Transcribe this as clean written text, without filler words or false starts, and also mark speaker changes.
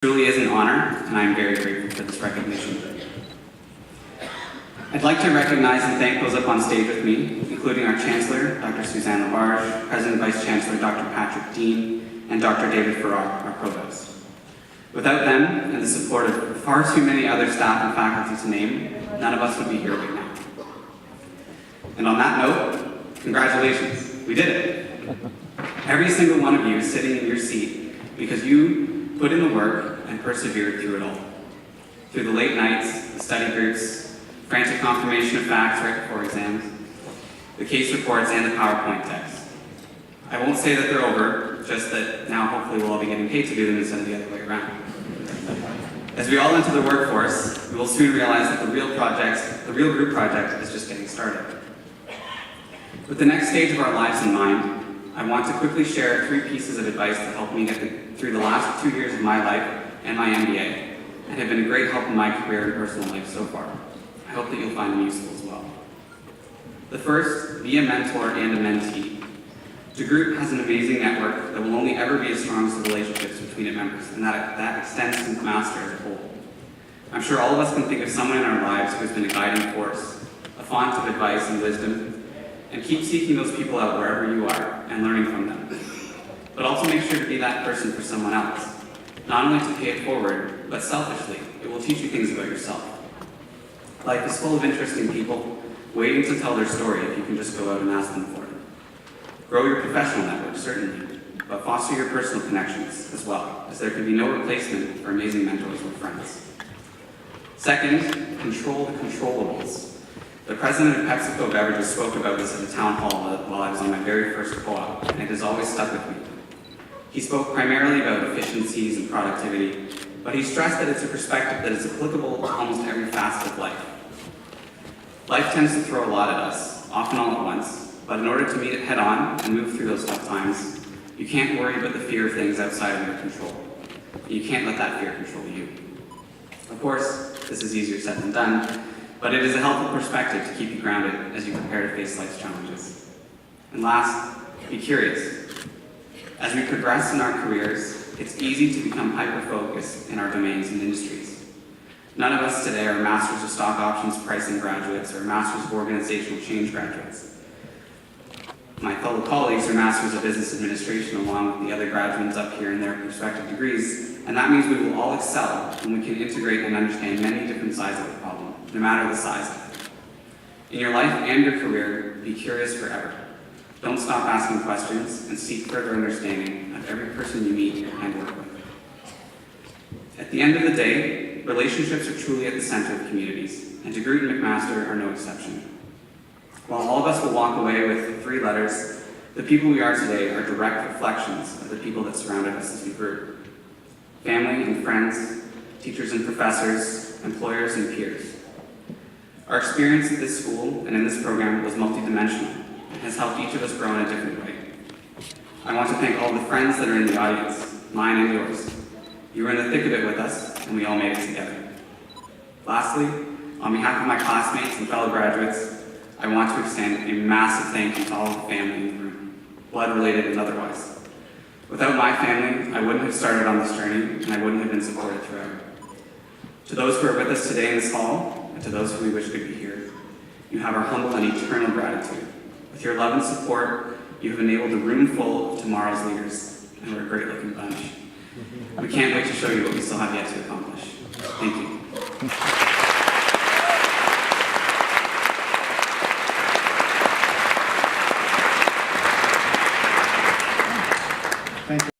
Speaker 1: Truly is an honor, and I am very grateful for this recognition. I'd like to recognize and thank those up on stage with me, including our Chancellor, Dr. Suzanne Labarge, President Vice Chancellor, Dr. Patrick Dean, and Dr. David Farrar, our Provost. Without them, and the support of far too many other staff and faculty to name, none of us would be here right now. And on that note, congratulations, we did it. Every single one of you is sitting in your seat because you put in the work and persevered through it all. Through the late nights, the study groups, frantic confirmation of facts right before exams, the case reports, and the PowerPoint text. I won't say that they're over, just that now hopefully we'll all be getting paid to do them instead of the other way around. As we all enter the workforce, we will soon realize that the real group project is just getting started. With the next stage of our lives in mind, I want to quickly share 3 pieces of advice that helped me get through the last 2 years of my life and my MBA, and have been a great help in my career and personal life so far. I hope that you'll find them useful as well. The first, be a mentor and a mentee. DeGroote has an amazing network that will only ever be as strong as the relationships between its members, and that extends to McMaster as a whole. I'm sure all of us can think of someone in our lives who has been a guiding force, a font of advice and wisdom, and keep seeking those people out wherever you are and learning from them. But also make sure to be that person for someone else. Not only to pay it forward, but selfishly, it will teach you things about yourself. Life is full of interesting people waiting to tell their story if you can just go out and ask them for it. Grow your professional network, certainly, but foster your personal connections as well, as there can be no replacement for amazing mentors or friends. Second, control the controllables. The president of PepsiCo Beverages spoke about this at a town hall while I was on my very first co-op, and it has always stuck with me. He spoke primarily about efficiencies and productivity, but he stressed that it's a perspective that is applicable to almost every facet of life. Life tends to throw a lot at us, often all at once, but in order to meet it head-on and move through those tough times, you can't worry about the fear of things outside of your control. You can't let that fear control you. Of course, this is easier said than done, but it is a helpful perspective to keep you grounded as you prepare to face life's challenges. And last, be curious. As we progress in our careers, it's easy to become hyper-focused in our domains and industries. None of us today are Masters of Stock Options Pricing graduates or Masters of Organizational Change graduates. My fellow colleagues are Masters of Business Administration along with the other graduates up here in their respective degrees, and that means we will all excel when we can integrate and understand many different sides of the problem, no matter the size of it. In your life and your career, be curious forever. Don't stop asking questions and seek further understanding of every person you meet and work with. At the end of the day, relationships are truly at the center of communities, and DeGroote and McMaster are no exception. While all of us will walk away with 3 letters, the people we are today are direct reflections of the people that surrounded us as we grew. Family and friends, teachers and professors, employers and peers. Our experience at this school and in this program was multidimensional and has helped each of us grow in a different way. I want to thank all the friends that are in the audience, mine and yours. You were in the thick of it with us, and we all made it together. Lastly, on behalf of my classmates and fellow graduates, I want to extend a massive thank you to all of the family in the room, blood-related and otherwise. Without my family, I wouldn't have started on this journey, and I wouldn't have been supported throughout. To those who are with us today in this hall, and to those who we wish could be here, you have our humble and eternal gratitude. With your love and support, you have enabled a room full of tomorrow's leaders, and we're a great-looking bunch. We can't wait to show you what we still have yet to accomplish. Thank you.